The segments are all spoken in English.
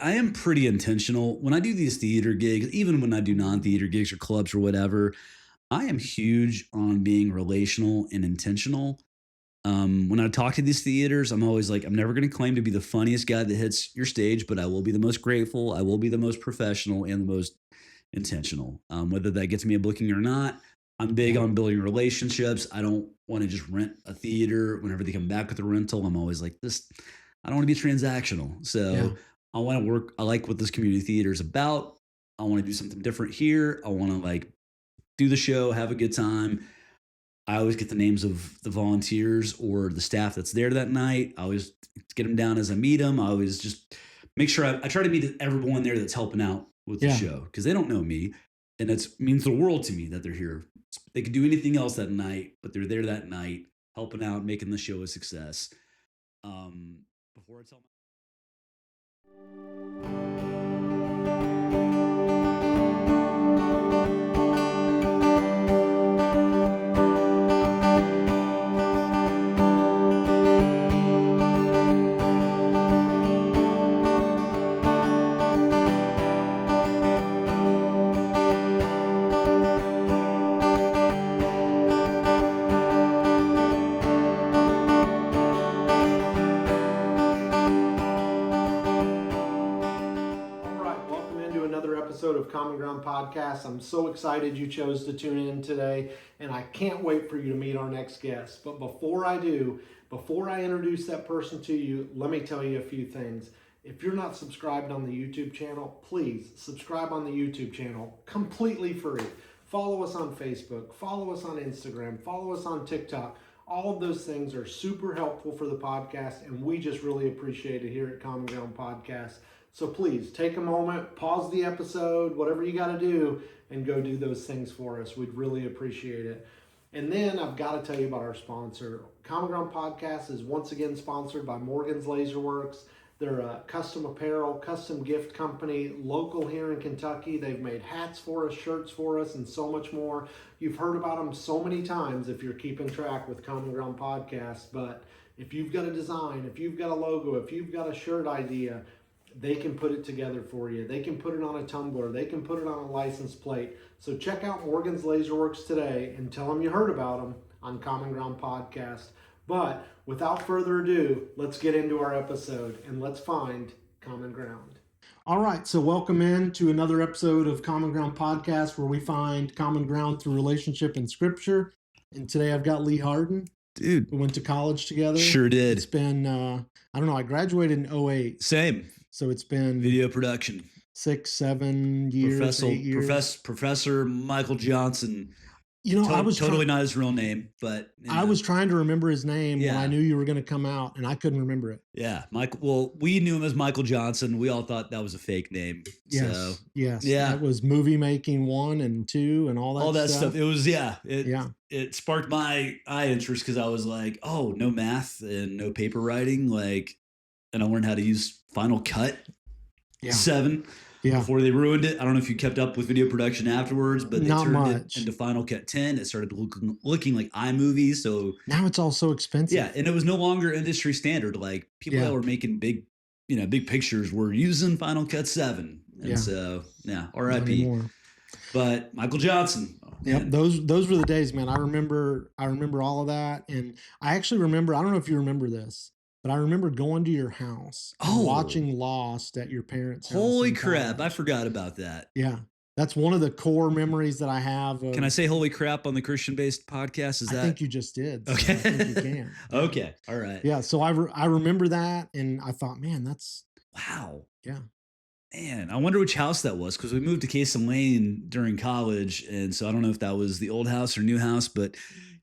I am pretty intentional when I do these theater gigs, even when I do non-theater gigs or clubs or whatever. I am huge on being relational and intentional. When I talk to these theaters, I'm always like, I'm never going to claim to be the funniest guy that hits your stage, but I will be the most grateful. I will be the most professional and the most intentional. Whether that gets me a booking or not, I'm big Yeah. on building relationships. I don't want to just rent a theater. Whenever they come back with a rental, I'm always like, this, I don't want to be transactional. Yeah. So I want to work. I like what this community theater is about. I want to do something different here. I want to like do the show, have a good time. I always get the names of the volunteers or the staff that's there that night. I always get them down as I meet them. I always just make sure I try to meet everyone there that's helping out with the Yeah. show because they don't know me. And it means the world to me that they're here. They could do anything else that night, but they're there that night, helping out, making the show a success. Before I tell All right, welcome into another episode of Common Ground Podcast. I'm so excited you chose to tune in today, and I can't wait for you to meet our next guest. But before I do, before I introduce that person to you, let me tell you a few things. If you're not subscribed on the YouTube channel, please subscribe on the YouTube channel, completely free. Follow us on Facebook, follow us on Instagram, follow us on TikTok. All of those things are super helpful for the podcast, and we just really appreciate it here at Common Ground Podcast. So please take a moment, pause the episode, whatever you got to do, and go do those things for us. We'd really appreciate it. And then I've got to tell you about our sponsor. Common Ground Podcast is once again sponsored by Morgan's Laser Works. They're a custom apparel, custom gift company, local here in Kentucky. They've made hats for us, shirts for us, and so much more. You've heard about them so many times if you're keeping track with Common Ground Podcast. But if you've got a design, if you've got a logo, if you've got a shirt idea, they can put it together for you. They can put it on a tumbler. They can put it on a license plate. So check out Morgan's Laserworks today and tell them you heard about them on Common Ground Podcast. But without further ado, let's get into our episode and let's find common ground. All right, so welcome in to another episode of Common Ground Podcast where we find common ground through relationship and scripture. And today I've got Lee Hardin. dude, We went to college together. sure did. It's been, I don't know, I graduated in 2008. Same So it's been video production. 6, 7 years, 8 years. Professor Michael Johnson. You know, I was totally not his real name, but I was trying to remember his name when Yeah. I knew you were going to come out, and I couldn't remember it. yeah, Michael. Well, we knew him as Michael Johnson. We all thought that was a fake name. Yes, So yes, yeah. That was movie making 1 and 2 and all that stuff. It was Yeah. It sparked my eye interest because I was like, oh, no math and no paper writing, and I learned how to use Final Cut 7. Yeah. Before they ruined it. I don't know if you kept up with video production afterwards, but they Not turned much. it into Final Cut 10. It started looking like iMovie. So Now it's all so expensive. yeah, and it was no longer industry standard. Like people Yeah. that were making big pictures were using Final Cut 7. And Yeah. so yeah, Not RIP. anymore. But Michael Johnson. Yep, man, those were the days, man. I remember all of that, and I actually remember. I don't know if you remember this, but I remember going to your house and Oh. watching Lost at your parents' house. Holy in crap, I college. forgot about that. Yeah, that's one of the core memories that I have. Of, Can I say holy crap on the Christian-based podcast? Is I that think you just did. So okay? I think you can. Okay, all right. Yeah, so I remember that, and I thought, man, that's Wow. yeah. Man, I wonder which house that was because we moved to Casem Lane during college, and so I don't know if that was the old house or new house, but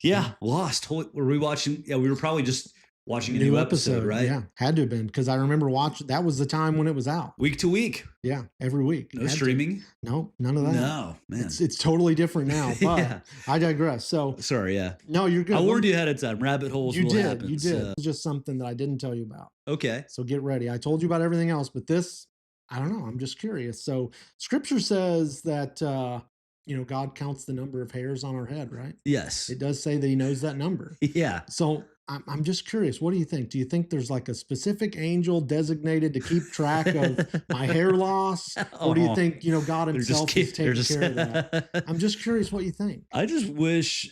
yeah, Lost. Were we watching? Yeah, we were probably just watching a new episode, right? Yeah, had to have been because I remember watching. That was the time when it was out. Week to week, Yeah, every week. no Had to. streaming. No, none of that. No, man. It's totally different now. But Yeah. I digress. So Sorry, yeah. no, you're good. I warned you ahead of time. Rabbit holes You will did. happen. You did. so- It's just something that I didn't tell you about. Okay. So get ready. I told you about everything else, but this, I don't know. I'm just curious. So Scripture says that God counts the number of hairs on our head, right? Yes. It does say that He knows that number. Yeah. So I'm just curious. What do you think? Do you think there's like a specific angel designated to keep track of my hair loss, or do you Oh, think God they're just Himself is they're taking just care of that? I'm just curious what you think. I just wish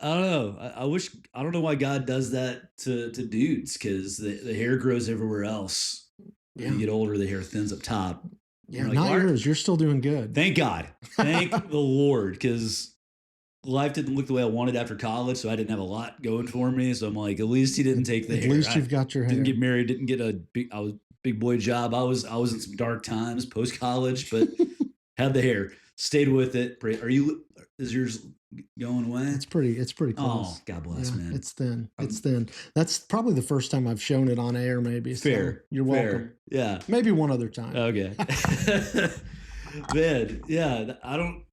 I don't know. I wish I don't know why God does that to dudes because the hair grows everywhere else. When you Yeah, get older, the hair thins up top. yeah. You're like, Not why? yours. You're still doing good. Thank God. Thank the Lord, because life didn't look the way I wanted after college, so I didn't have a lot going for me. So I'm like, at least he didn't take the At hair. least I you've got your didn't get hair. married, didn't get a big I was big boy job. I was in some dark times post college, but had the hair, stayed with it. Are you is yours going away? It's pretty Oh, close. God bless, Yeah, man. it's thin. It's Um, thin. That's probably the first time I've shown it on air, maybe. So fair, you're welcome. fair. Yeah. Maybe one other time. Okay. Man, yeah. I don't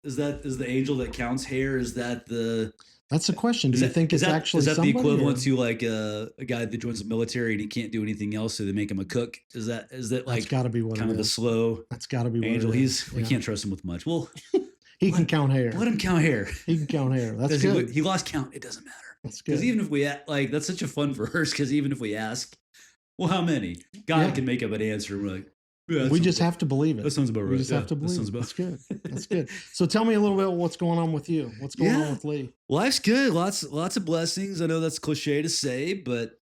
is the angel that counts hair? Is that the That's the question. Do Is you that think is it's that is actually that the somebody, equivalent or to like a guy that joins the military and he can't do anything else, so they make him a cook? Is that that's like got to be what it kind of the is? slow That's got to be what it angel? is. We Yeah. can't trust him with much. Well, He can let count hair. let him count hair He can count hair. That's because good. he lost count. It doesn't matter That's because good. even if like that's such a fun verse because even if we ask, well, how many? God Yeah. can make up an answer. And we're like, yeah, We just have to believe that it. sounds about We right. just Yeah, have to that believe sounds it. about That's good. That's good. So tell me a little bit what's going on with you. What's going on yeah. with Lee? Life's good. Lots of blessings. I know that's cliche to say, but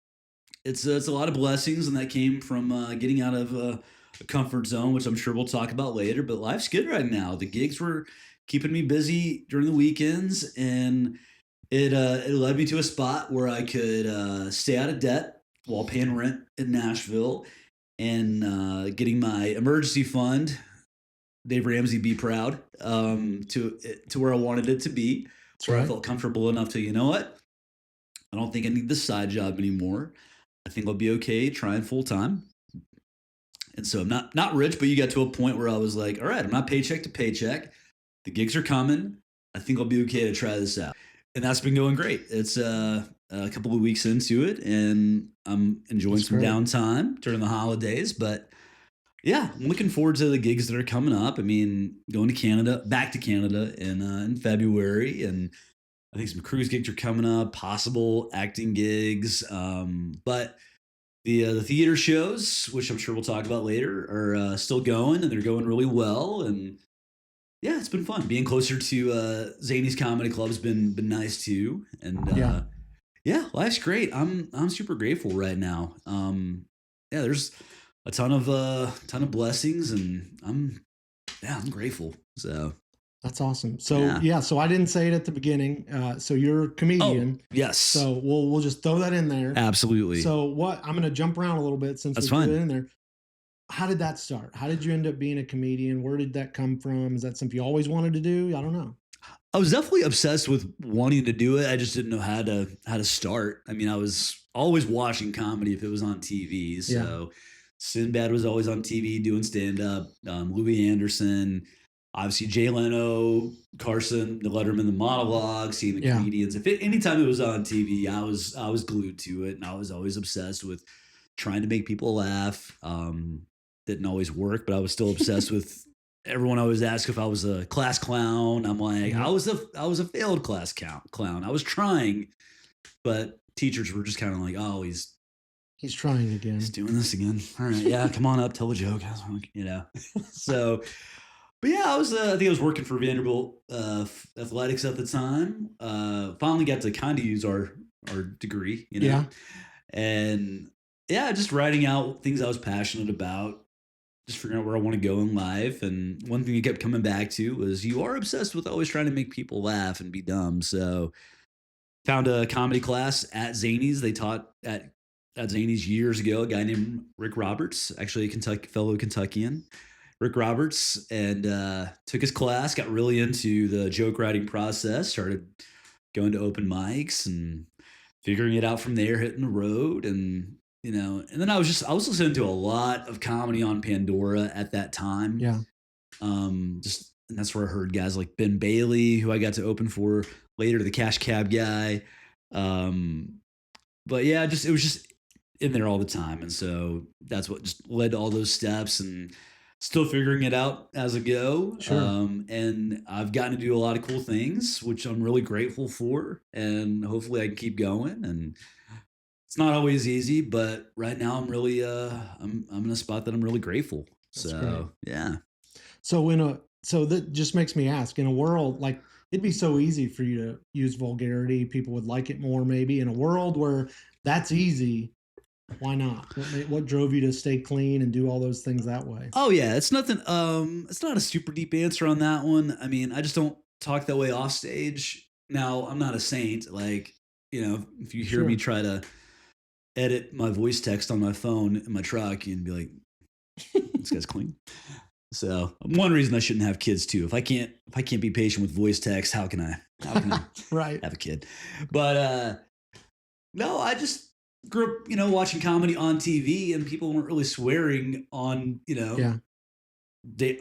it's a lot of blessings, and that came from getting out of a comfort zone, which I'm sure we'll talk about later. But life's good right now. The gigs were keeping me busy during the weekends, and it led me to a spot where I could stay out of debt while paying rent in Nashville and getting my emergency fund. Dave Ramsey, be proud to where I wanted it to be, That's where I right. felt comfortable enough to I don't think I need this side job anymore. I think I'll be okay trying full time. And so I'm not rich, but you got to a point where I was like, all right, I'm not paycheck to paycheck. The gigs are coming. I think I'll be okay to try this out. And that's been going great. It's a couple of weeks into it, and I'm enjoying That's some great. downtime during the holidays. But yeah, I'm looking forward to the gigs that are coming up. I mean, going to Canada, back to Canada in February, and I think some cruise gigs are coming up, possible acting gigs. But the theater shows, which I'm sure we'll talk about later, are still going, and they're going really well. And yeah, it's been fun. Being closer to Zany's Comedy Club's been nice too. And Yeah. yeah, life's great. I'm super grateful right now. Yeah, there's a ton of blessings, and I'm grateful. So That's awesome. So yeah. yeah, so I didn't say it at the beginning. So you're a Oh comedian. yes, So we'll just throw that in there. absolutely. So what I'm gonna jump around a little bit since That's we threw it fine. in there. How did that start? How did you end up being a comedian? Where did that come from? Is that something you always wanted to do? I don't know. I was definitely obsessed with wanting to do it. I just didn't know how to start. I mean, I was always watching comedy if it was on TV. Yeah. So Sinbad was always on TV doing stand up. Louis Anderson, obviously Jay Leno, Carson, the Letterman, the monologue, seeing the Yeah. comedians. Anytime it was on TV, I was glued to it, and I was always obsessed with trying to make people laugh. Didn't always work, but I was still obsessed with everyone always asked if I was a class clown. I'm like, Yeah. I was a failed class clown. I was trying, but teachers were just kind of like, oh, He's trying he's again. doing this again. All right, yeah, come on up, tell a joke. So, but yeah, I think I was working for Vanderbilt athletics at the time. Finally got to kind of use our degree, Yeah. and yeah, just writing out things I was passionate about, just figuring out where I want to go in life. And one thing you kept coming back to was you are obsessed with always trying to make people laugh and be dumb. So found a comedy class at Zany's. They taught at Zany's years ago, a guy named Rick Roberts, actually a fellow Kentuckian, Rick Roberts, and took his class, got really into the joke writing process, started going to open mics and figuring it out from there, hitting the road. And then I was listening to a lot of comedy on Pandora at that time. Yeah. Just and that's where I heard guys like Ben Bailey, who I got to open for later, the Cash Cab guy. Um, but yeah, it was just in there all the time, and so that's what just led to all those steps, and still figuring it out as I go. Sure. And I've gotten to do a lot of cool things, which I'm really grateful for, and hopefully I can keep going. And It's not always easy, but right now I'm really I'm in a spot that I'm really grateful. That's great. So yeah. So that just makes me ask, in a world like, it'd be so easy for you to use vulgarity, people would like it more maybe. In a world where that's easy, why not? What drove you to stay clean and do all those things that way? Oh yeah, it's nothing. It's not a super deep answer on that one. I mean, I just don't talk that way off stage. Now, I'm not a saint. Like, if you hear me Sure. try to edit my voice text on my phone in my truck, you'd be like, "This guy's clean." So, one reason I shouldn't have kids too. If I can't be patient with voice text, how can I? How can I Right. have a kid? But no, I just grew up, watching comedy on TV, and people weren't really swearing on, Yeah.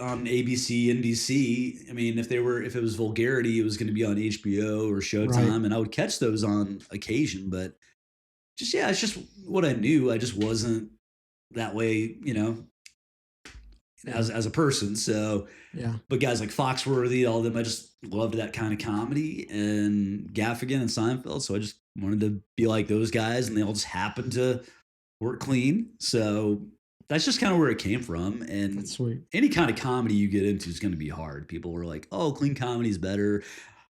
on ABC, NBC. I mean, if it was vulgarity, it was going to be on HBO or Right. Showtime, and I would catch those on occasion. But just yeah, it's just what I knew. I just wasn't that way, Yeah. as a person. So, Yeah. but guys like Foxworthy, all of them, I just loved that kind of comedy, and Gaffigan and Seinfeld. So I just wanted to be like those guys, and they all just happened to work clean. So that's just kind of where it came from. That's And sweet. any kind of comedy you get into is going to be hard. People were like, "Oh, clean comedy is better,"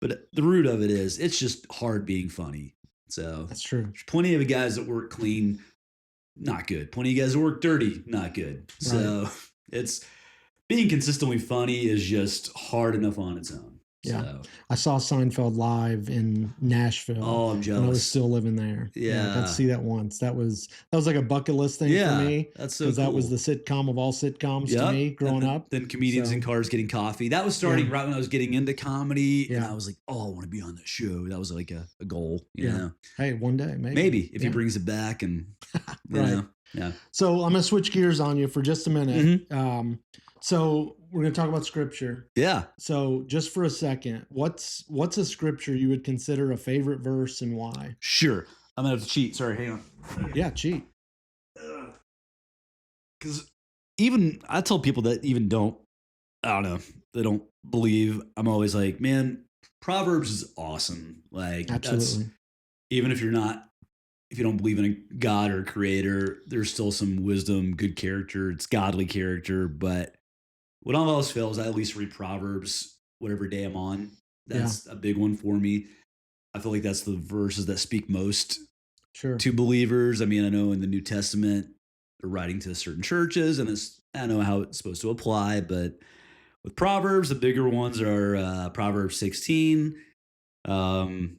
but the root of it is it's just hard being funny. So That's true. there's plenty of guys that work clean, not good. Plenty of guys that work dirty, not good. Right. So it's being consistently funny is just hard enough on its own. Yeah. So, I saw Seinfeld live in Nashville oh, I'm when I was jealous. still living there. Yeah, I got to Yeah. see that once. That was like a bucket list thing for Yeah. me That's so because that was the cool. sitcom of all sitcoms to Yep, me and growing then up. then comedians in So, cars getting coffee. That was yeah, starting right when I was getting into comedy, and yeah, I was like, "Oh, I wanna be on that show." That was like a goal, you yeah. know? Hey, one day, maybe. Maybe if he Yeah, brings it back and, you right. know? Yeah. So I'm gonna switch gears on you for just a minute. Mhm. So we're gonna talk about scripture. Yeah, So just for a second, what's a scripture you would consider a favorite verse and why? sure. I'm gonna have to cheat. Sorry, hang on. Yeah, cheat. Because even I tell people that even don't, I don't know, they don't believe, I'm always like, "Man, Proverbs is awesome." Like, that's Absolutely. even if you don't believe in a God or a creator, there's still some wisdom, good character. It's godly character. But when all else fails, I at least read Proverbs whatever day I'm on. Yeah, That's a big one for me. I feel like that's the verses that speak most sure. to believers. I mean, I know in the New Testament, they're writing to certain churches, and I know how it's supposed to apply. But with Proverbs, the bigger ones are Proverbs 16. Um,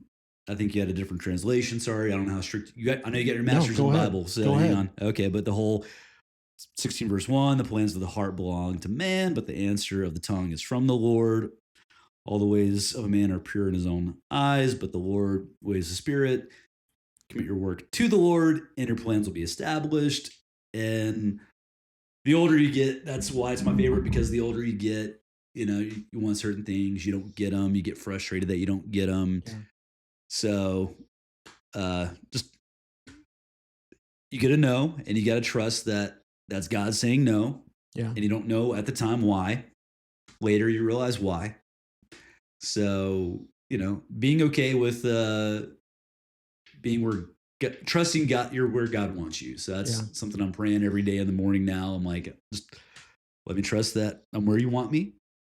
I think you had a different translation. Sorry, I don't know how strict you got. I know you got your No, master's in go the ahead. Bible, so Go hang ahead. on. Okay, but the whole 16 verse 1, the plans of the heart belong to man, but the answer of the tongue is from the Lord. All the ways of a man are pure in his own eyes, but the Lord weighs the spirit. Commit your work to the Lord, and your plans will be established. And the older you get, that's why it's my favorite, because the older you get, you want certain things, you don't get them, you get frustrated that you don't get them. Yeah, So just you got to know, and you got to trust that that's God saying no, yeah, and you don't know at the time why. Later, you realize why. So being okay with being trusting God, you're where God wants you. So yeah, that's something I'm praying every day in the morning. Now I'm like, just let me trust that I'm where you want me.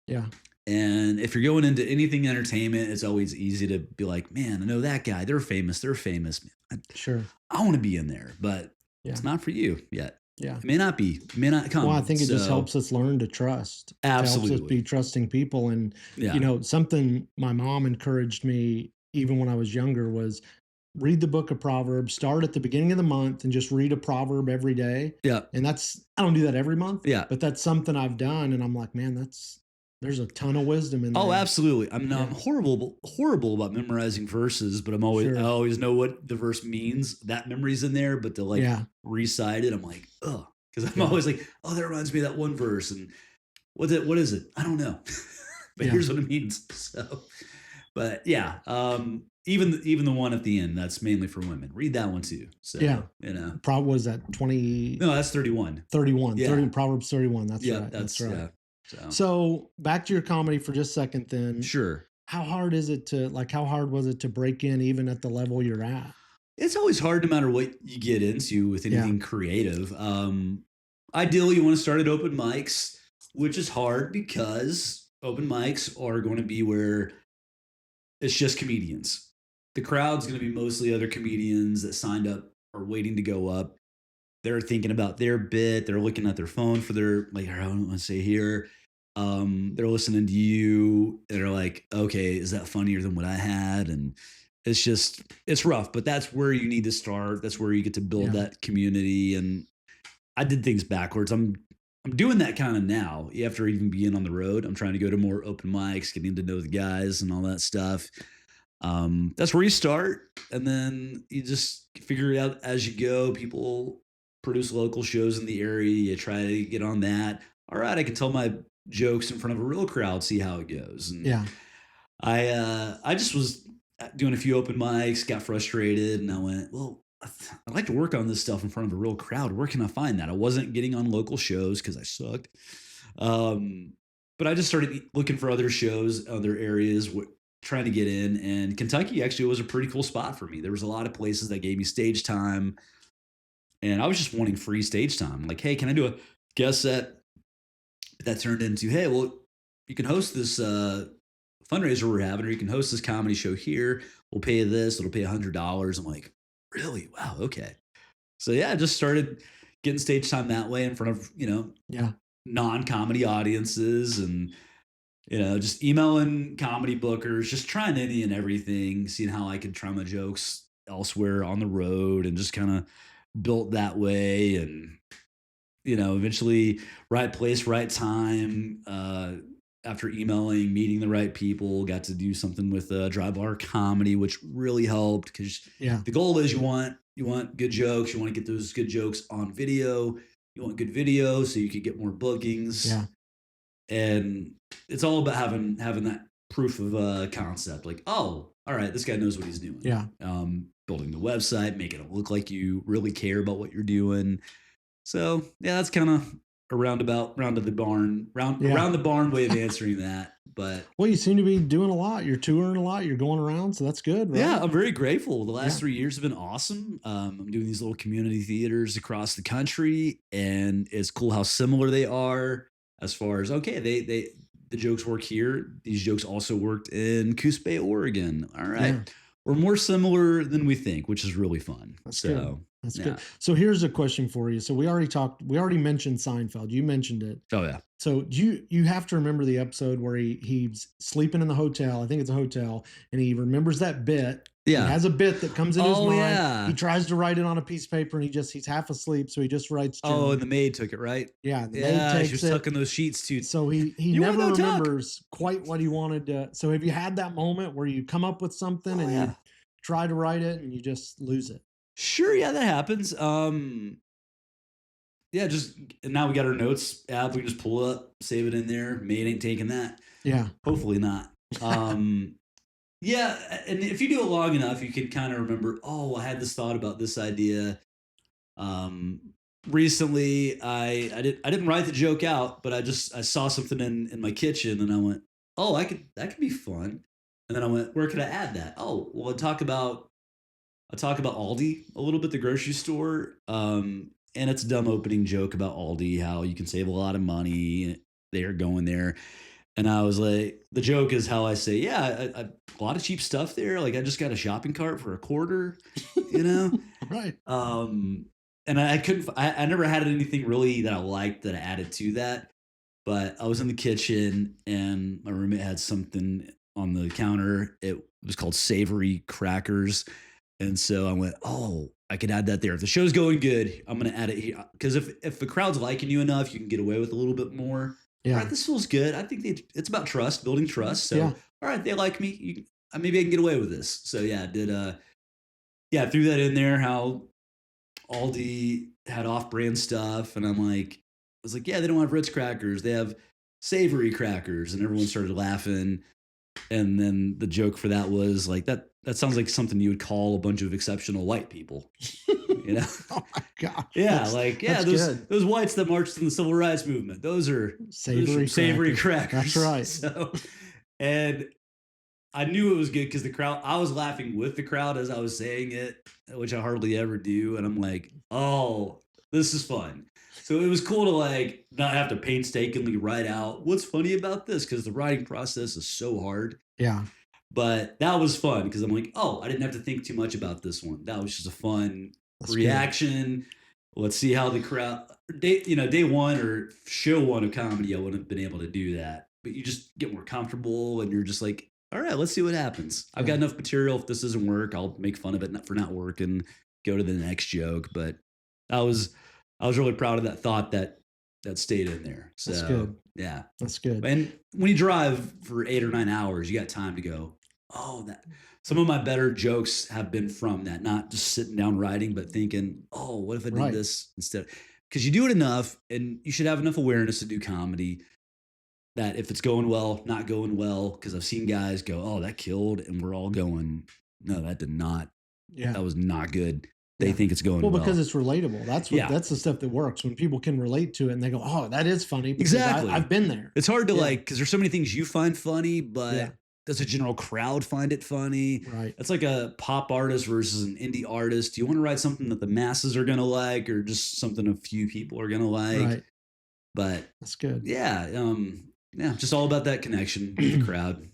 yeah, And if you're going into anything entertainment, it's always easy to be like, man, I know that guy. They're famous. They're famous. sure. I want to be in there, but Yeah, it's not for you yet. yeah. It may not be, it may not Well, I come. think it just So helps us learn to trust. It helps us be absolutely. trusting people. And, Yeah. something my mom encouraged me even when I was younger was read the book of Proverbs, start at the beginning of the month and just read a proverb every day. Yeah. And I don't do that every month, Yeah. but that's something I've done. And I'm like, man, there's a ton of wisdom in Oh, there. absolutely. I'm Yeah, horrible about memorizing verses, but I sure. always know what the verse means. That memory's in there, but to like Yeah, recite it, I'm like, oh, because I'm yeah, always like, oh, that reminds me of that one verse. And what is it? I don't know. But yeah, here's what it means. So, but yeah, even the one at the end, that's mainly for women. Read that one too. yeah. So, Probably was that 20, no, that's 31. 31, Yeah. 30, Proverbs 31. That's Yeah. right. That's That's, right. yeah. So, So back to your comedy for just a second then. sure. How hard was it to break in even at the level you're at? It's always hard no matter what you get into with Yeah. anything creative. Ideally, you want to start at open mics, which is hard because open mics are going to be where it's just comedians. The crowd's going to be mostly other comedians that signed up or waiting to go up. They're thinking about their bit. They're looking at their phone for their, like, I don't want to say here. They're listening to you. And they're like, okay, is that funnier than what I had? And it's rough, but that's where you need to start. That's where you get to build Yeah. that community. And I did things backwards. I'm doing that kind of now after even being on the road. I'm trying to go to more open mics, getting to know the guys and all that stuff. That's where you start, and then you just figure it out as you go. People produce local shows in the area. You try to get on that. All right, I can tell my jokes in front of a real crowd, see how it goes. And Yeah. I just was doing a few open mics, got frustrated, and I went, well, I'd like to work on this stuff in front of a real crowd. Where can I find that? I wasn't getting on local shows because I sucked. Um, but I just started looking for other shows, other areas, trying to get in. And Kentucky actually was a pretty cool spot for me. There was a lot of places that gave me stage time, and I was just wanting free stage time. Like, hey, can I do a guest set? That turned into, hey, well, you can host this fundraiser we're having, or you can host this comedy show here. We'll pay you this. It'll pay $100. I'm like, really? Wow. Okay. So yeah, I just started getting stage time that way in front of, Yeah. non-comedy audiences, and, just emailing comedy bookers, just trying any and everything, seeing how I could try my jokes elsewhere on the road, and just kind of built that way. And, eventually right place, right time, after emailing, meeting the right people, got to do something with Dry Bar Comedy, which really helped because Yeah. the goal is you want good jokes, you want to get those good jokes on video, you want good video so you could get more bookings, Yeah. and it's all about having that proof of concept. Like, oh, all right, this guy knows what he's doing. Yeah. Building the website, making it look like you really care about what you're doing. So yeah, that's kind of a round to the barn, Yeah. around the barn way of answering that. But Well, you seem to be doing a lot. You're touring a lot. You're going around, so that's good, right? yeah, I'm very grateful. The last Yeah. 3 years have been awesome. I'm doing these little community theaters across the country, and it's cool how similar they are as far as, okay, the jokes work here. These jokes also worked in Coos Bay, Oregon. All right. Yeah. We're more similar than we think, which is really fun. That's good. So That's yeah. good. So here's a question for you. So we already mentioned Seinfeld. You mentioned it. Oh yeah. So you have to remember the episode where he's sleeping in the hotel. I think it's a hotel, and he remembers that bit. Yeah. He has a bit that comes in his Oh, mind. yeah. He tries to write it on a piece of paper, and he's half asleep, so he just writes. Oh, Joan. and the maid took it, right? Yeah, the Yeah, maid she takes was it. tucking those sheets too. So he You wanna never go tuck? remembers quite what he wanted to. So have you had that moment where you come up with something Oh, and yeah. you try to write it and you just lose it? Sure, yeah, that happens. Yeah, and now we got our notes app. We just pull up, save it in there. Maid ain't taking that. Yeah. Hopefully not. Yeah, and if you do it long enough, you can kind of remember, oh, I had this thought about this idea. Recently I didn't write the joke out, but I saw something in my kitchen, and I went, oh, that could be fun. And then I went, where could I add that? Oh, well, I talk about Aldi a little bit, the grocery store. And it's a dumb opening joke about Aldi, how you can save a lot of money. They're going there. And I was like, the joke is how I say, yeah, a lot of cheap stuff there. Like, I just got a shopping cart for $0.25, Right. And I never had anything really that I liked that I added to that. But I was in the kitchen, and my roommate had something on the counter. It was called savory crackers. And so I went, oh, I could add that there. If the show's going good, I'm going to add it here. Because if the crowd's liking you enough, you can get away with a little bit more. Yeah. All right, this feels good. I think it's about trust, building trust. So, Yeah. all right, they like me. Maybe I can get away with this. So yeah, I threw that in there, how Aldi had off-brand stuff. And I was like, yeah, they don't have Ritz crackers. They have savory crackers. And everyone started laughing. And then the joke for that was like, that sounds like something you would call a bunch of exceptional white people. Oh my gosh. Yeah, That's those whites that marched in the civil rights movement. Those are Savory savory crackers. That's right. So, and I knew it was good because the crowd, I was laughing with the crowd as I was saying it, which I hardly ever do. And I'm like, oh, this is fun. So it was cool to like not have to painstakingly write out what's funny about this because the writing process is so hard. Yeah, But that was fun because I'm like, oh, I didn't have to think too much about this one. That was just a fun that's good. reaction. Let's see how the crowd day one or show one of comedy, I wouldn't have been able to do that. But you just get more comfortable and you're just like, all right, let's see what happens. I've got Yeah, enough material. If this doesn't work, I'll make fun of it for not working, go to the next joke. But I was I was really proud of that thought that stayed in there. that's So good. yeah. That's good. And when you drive for 8 or 9 hours, you got time to go, oh, that some of my better jokes have been from that, not just sitting down writing, but thinking, oh, what if I did Right. this instead? Because you do it enough and you should have enough awareness to do comedy that if it's going well, not going well, because I've seen guys go, oh, that killed. And we're all going, no, that did not. Yeah. That was not good. They Yeah. think it's going Well, because well. it's relatable. Yeah, That's the stuff that works when people can relate to it and they go, "Oh, that is funny because exactly. I've been there." It's hard to Yeah. like because there's so many things you find funny, Yeah. but does a general crowd find it funny? Right. It's like a pop artist versus an indie artist. Do you want to write something that the masses are going to like, or just something a few people are going to like? Right. But That's good. yeah, just all about that connection with the crowd.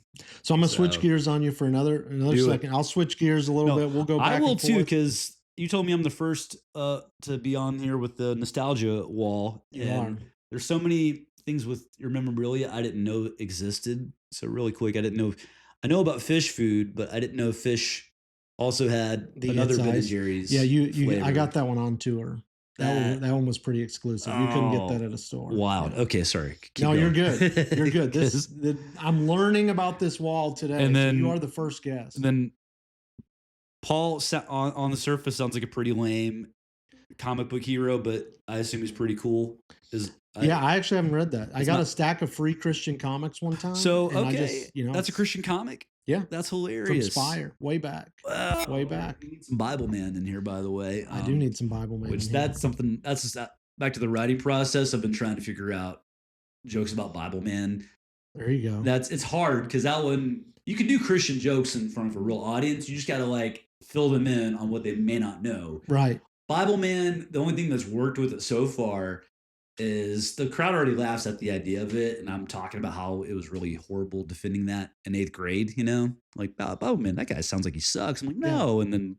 So I'm gonna switch So gears on you for another do it. second. I'll switch gears a little No, bit. We'll go I back will and too forth. because you told me I'm the first to be on here with the nostalgia wall, You are. and there's so many things with your memorabilia I didn't know existed. So really quick, I know about fish food, but I didn't know fish also had The another Ben and insides. Yeah, Jerry's you I flavor. got that one on tour. That That one was pretty exclusive. You couldn't get that oh at a store. wild. Yeah. Okay, sorry. Keep No, you're going. good. You're good. This 'Cause- I'm learning about this wall today. and So you are then the first guest. and then Paul on the surface sounds like a pretty lame comic book hero, but I assume he's pretty cool. Is Yeah, I actually haven't read that. I it's got a not stack of free Christian comics one time, so and I okay. just, you know, That's a Christian comic. yeah, That's from hilarious. Spire, way back, way Wow. back. We need some Bible Man in here, by the way. I do need some Bible man Which in here. that's something that's just back to the writing process. I've been trying to figure out jokes about Bible Man. There you go. It's hard because that one you can do Christian jokes in front of a real audience. You just got to like fill them in on what they may not know. Right. Bible Man, the only thing that's worked with it so far is the crowd already laughs at the idea of it, and I'm talking about how it was really horrible defending that in 8th grade. Like Bible Man, that guy sounds like he sucks. I'm like, Yeah. no, and then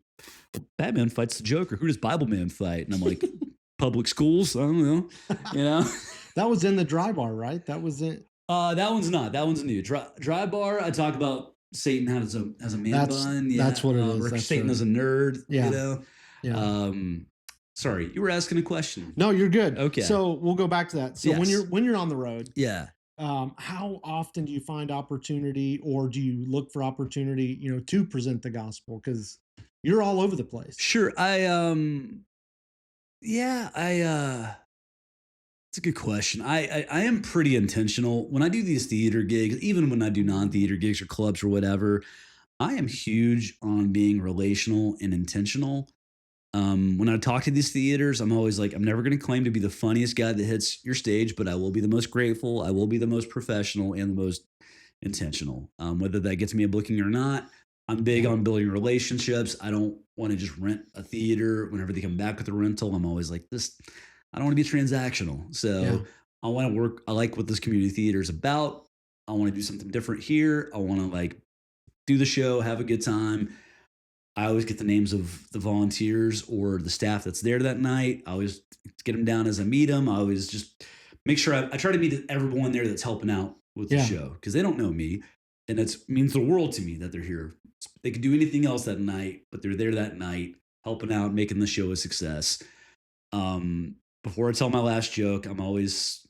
Batman fights the Joker. Who does Bible Man fight? And I'm like, public schools. I don't know. You know, That was in the dry bar, right? That was it. that one's not. That one's new. Dry bar. I talk about Satan has a man bun. Yeah, That's what it is. Or That's Satan right. as a nerd. Yeah. You know. Yeah. Sorry, you were asking a question. No, you're good. Okay. So we'll go back to that. So Yes. when you're on the road, Yeah. how often do you find opportunity, or do you look for opportunity, to present the gospel? Because you're all over the place. Sure. It's a good question. I am pretty intentional when I do these theater gigs, even when I do non-theater gigs or clubs or whatever. I am huge on being relational and intentional. When I talk to these theaters, I'm always like, I'm never going to claim to be the funniest guy that hits your stage, but I will be the most grateful. I will be the most professional and the most intentional. Whether that gets me a booking or not, I'm big on building relationships. I don't want to just rent a theater. Whenever they come back with a rental, I'm always like, this, I don't want to be transactional. So Yeah. I want to work. I like what this community theater is about. I want to do something different here. I want to like do the show, have a good time. I always get the names of the volunteers or the staff that's there that night. I always get them down as I meet them. I always just make sure I try to meet everyone there that's helping out with the Yeah. show because they don't know me. And it means the world to me that they're here. They could do anything else that night, but they're there that night helping out, making the show a success. Before I tell my last joke, I'm always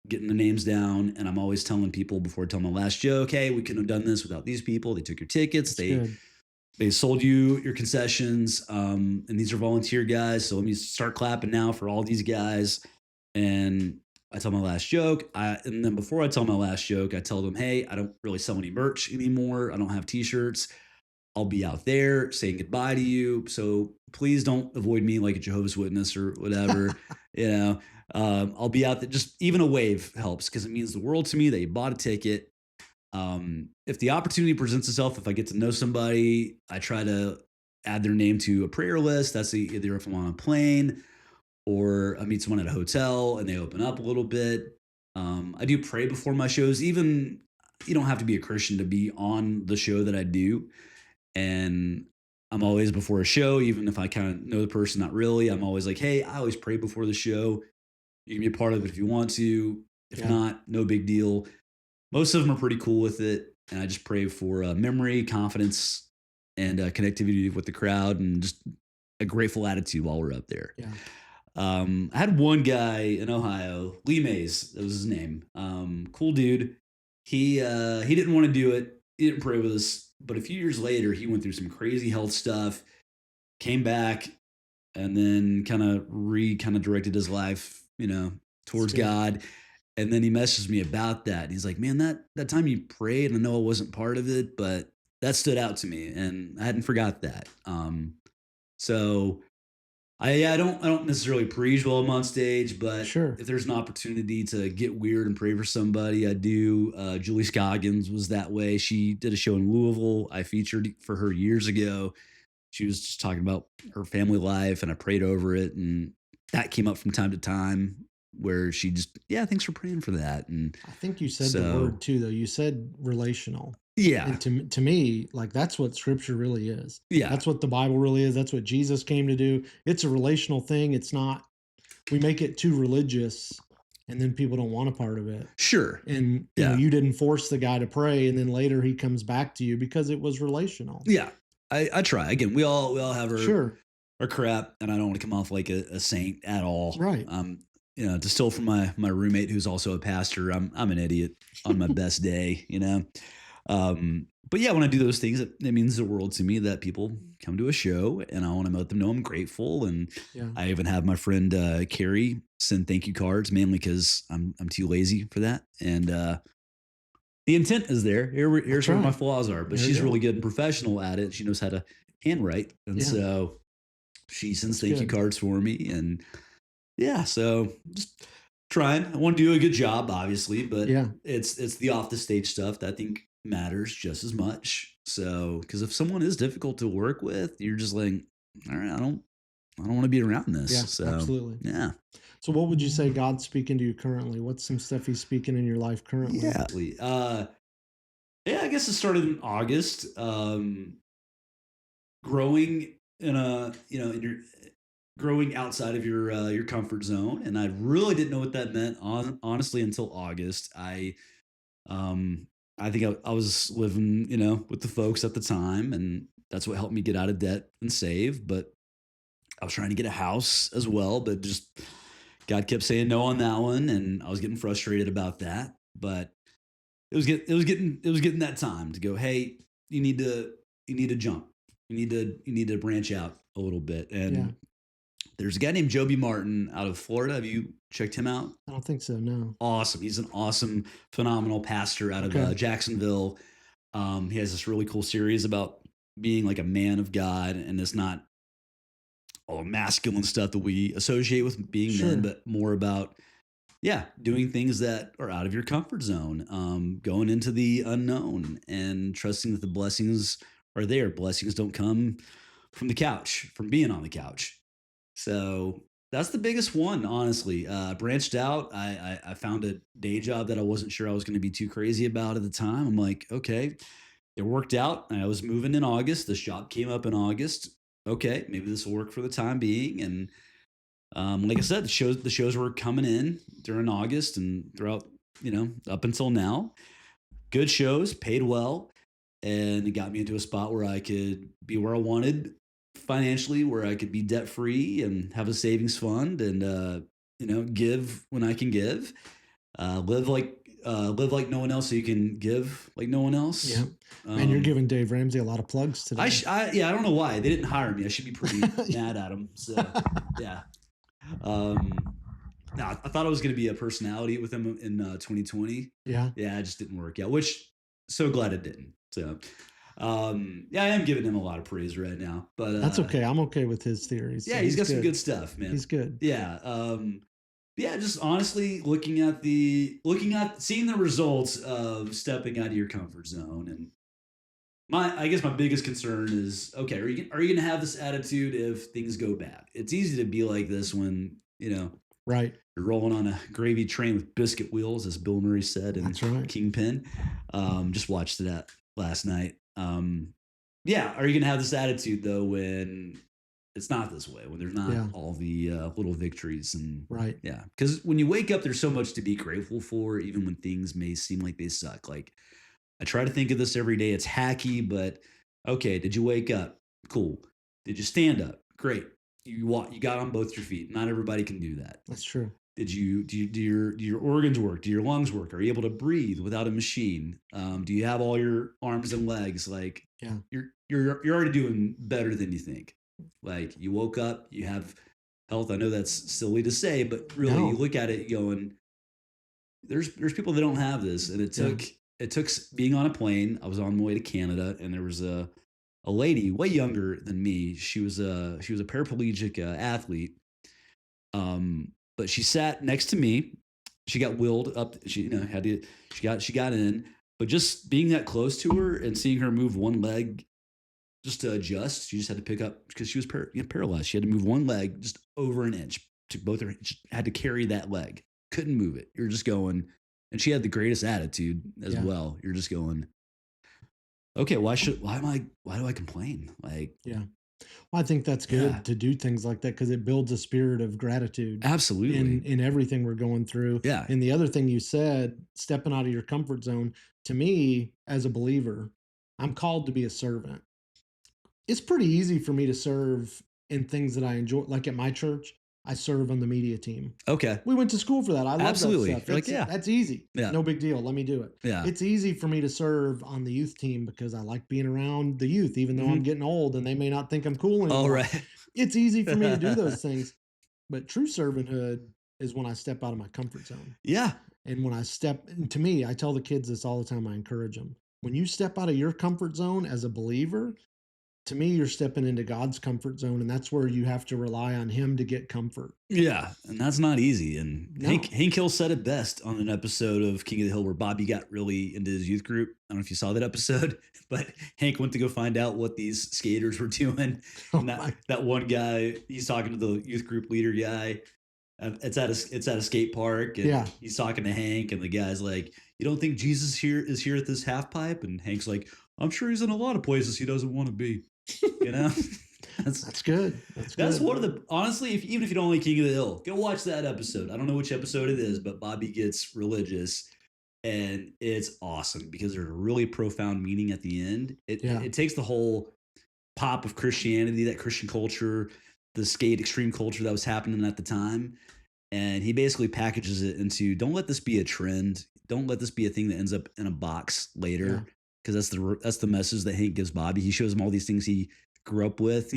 getting the names down, and I'm always telling people before I tell my last joke, hey, we couldn't have done this without these people. They took your tickets. That's good. They sold you your concessions, and these are volunteer guys. So let me start clapping now for all these guys. And I tell my last joke. And then before I tell my last joke, I tell them, hey, I don't really sell any merch anymore. I don't have t-shirts. I'll be out there saying goodbye to you. So please don't avoid me like a Jehovah's Witness or whatever. I'll be out there. Just even a wave helps because it means the world to me that you bought a ticket. If the opportunity presents itself, if I get to know somebody, I try to add their name to a prayer list. That's either if I'm on a plane or I meet someone at a hotel and they open up a little bit. I do pray before my shows. Even you don't have to be a Christian to be on the show that I do. And I'm always before a show, even if I kind of know the person, not really. I'm always like, hey, I always pray before the show. You can be a part of it if you want to. If Yeah. not, no big deal. Most of them are pretty cool with it. And I just pray for memory, confidence, and connectivity with the crowd and just a grateful attitude while we're up there. Yeah. I had one guy in Ohio, Lee Mays, that was his name. Cool dude. He didn't want to do it. He didn't pray with us. But a few years later, he went through some crazy health stuff, came back, and then kind of directed his life, It's towards good. God. And then he messaged me about that. He's like, "Man, that time you prayed, I know I wasn't part of it, but that stood out to me, and I hadn't forgot that." So I don't necessarily preach while I'm on stage, but Sure. if there's an opportunity to get weird and pray for somebody, I do. Julie Scoggins was that way. She did a show in Louisville. I featured for her years ago. She was just talking about her family life, and I prayed over it, and that came up from time to time where she just, yeah, thanks for praying for that, and I think you said the word so too, though. You said relational. yeah, And to me, like that's what scripture really is. yeah, That's what the Bible really is. That's what Jesus came to do. It's a relational thing. It's not, we make it too religious and then people don't want a part of it. sure, And yeah, you didn't force the guy to pray and then later he comes back to you because it was relational. yeah. I try again. We all have Sure. our crap, and I don't want to come off like a saint at all. Right. To steal from my roommate who's also a pastor, I'm an idiot on my best day. But yeah, when I do those things, it means the world to me that people come to a show, and I want to let them know I'm grateful. And Yeah. I even have my friend Carrie send thank you cards, mainly because I'm too lazy for that. And the intent is there. Here's That's where my right. flaws are, but There you she's go. really good and professional at it. She knows how to handwrite, and Yeah. so she sends That's thank you good. cards for me. And yeah, so just trying. I want to do a good job, obviously, but Yeah. it's the off the stage stuff that I think matters just as much. So, because if someone is difficult to work with, you're just like, all right, I don't want to be around this. Yeah. So, Absolutely. yeah, So what would you say God's speaking to you currently? What's some stuff he's speaking in your life currently? yeah, yeah. I guess it started in August. Growing in a in your growing outside of your comfort zone, and I really didn't know what that meant honestly until August. Um I think I was living with the folks at the time, and that's what helped me get out of debt and save. But I was trying to get a house as well, but just God kept saying no on that one, and I was getting frustrated about that. But it was getting that time to go, hey, you need to jump, you need to branch out a little bit. Yeah. And there's a guy named Joby Martin out of Florida. Have you checked him out? I don't think so. No. Awesome. He's an awesome, phenomenal pastor out of Okay. Jacksonville. He has this really cool series about being like a man of God, and it's not all masculine stuff that we associate with being men, Sure. but more about, yeah, doing things that are out of your comfort zone, going into the unknown and trusting that the blessings are there. Blessings don't come from the couch, from being on the couch. So that's the biggest one, honestly. Branched out. I found a day job that I wasn't sure I was going to be too crazy about at the time. I'm like, okay, it worked out. I was moving in August. The shop came up in August. Okay, maybe this will work for the time being. And like I said, the shows were coming in during August and throughout, up until now. Good shows, paid well, and it got me into a spot where I could be where I wanted financially, where I could be debt free and have a savings fund, and give when I can give, live like no one else, so you can give like no one else. Yeah. Man, you're Um, giving Dave Ramsey a lot of plugs today. yeah, I don't know why they didn't hire me. I should be pretty mad at them. So yeah. Um, no, I thought I was going to be a personality with him in 2020. Yeah. Yeah, it just didn't work out, which so glad it didn't. So, yeah, I am giving him a lot of praise right now, but That's okay. I'm okay with his theories. yeah, So he's he's got some good. good stuff, man. He's good. Yeah. Yeah, just honestly seeing the results of stepping out of your comfort zone. And I guess my biggest concern is, okay, are you going to have this attitude if things go bad? It's easy to be like this when, Right. you're rolling on a gravy train with biscuit wheels, as Bill Murray said in That's right. Kingpin. Just watched that last night. Yeah, are you going to have this attitude though when it's not this way? When there's not Yeah. all the little victories and Right. yeah, because when you wake up, there's so much to be grateful for, even when things may seem like they suck. Like I try to think of this every day. It's hacky, but okay. Did you wake up? Cool. Did you stand up? Great. You walk. You got on both your feet. Not everybody can do that. That's true. Do your organs work? Do your lungs work? Are you able to breathe without a machine? Do you have all your arms and legs? Like Yeah. you're already doing better than you think. Like you woke up, you have health. I know that's silly to say, but really you No. look at it going, there's people that don't have this, and Yeah. it took being on a plane. I was on my way to Canada, and there was a lady way younger than me. She was a paraplegic athlete, but she sat next to me. She got wheeled up. She had to. She got in, but just being that close to her and seeing her move one leg just to adjust, she just had to pick up because she was paralyzed. She had to move one leg just over an inch. Took both her. Just had to carry that leg. Couldn't move it. You're just going, and she had the greatest attitude as Yeah. well. You're just going, okay, why do I complain? Like, Yeah. Well, I think that's yeah, good to do things like that because it builds a spirit of gratitude absolutely, in everything we're going through. yeah, And the other thing you said, stepping out of your comfort zone, to me as a believer, I'm called to be a servant. It's pretty easy for me to serve in things that I enjoy. Like at my church, I serve on the media team. okay, We went to school for that. I love that absolutely. stuff. You're like, yeah, That's easy. yeah, No big deal. Let me do it. yeah, It's easy for me to serve on the youth team because I like being around the youth, even though I'm hmm, getting old and they may not think I'm cool all anymore. right, It's easy for me to do those things. But true servanthood is when I step out of my comfort zone. yeah, And when I step, and to me, I tell the kids this all the time, I encourage them. When you step out of your comfort zone as a believer, to me, you're stepping into God's comfort zone, and that's where you have to rely on Him to get comfort. yeah, and that's not easy. And No. Hank Hill said it best on an episode of King of the Hill where Bobby got really into his youth group. I don't know if you saw that episode, but Hank went to go find out what these skaters were doing, Oh and my, that one guy, he's talking to the youth group leader guy. It's at a skate park, and yeah. he's talking to Hank, and the guy's like, "You don't think Jesus is here at this half pipe?" And Hank's like, "I'm sure he's in a lot of places he doesn't want to be." You know, that's That's good. That's that's good. one of the honestly, if even if you don't like King of the Hill, go watch that episode. I don't know which episode it is, but Bobby gets religious, and it's awesome because there's a really profound meaning at the end. Yeah. It takes the whole pop of Christianity, that Christian culture, the skate extreme culture that was happening at the time, and he basically packages it into don't let this be a trend. Don't let this be a thing that ends up in a box Yeah. later. Because that's the message that Hank gives Bobby. He shows him all these things he grew up with,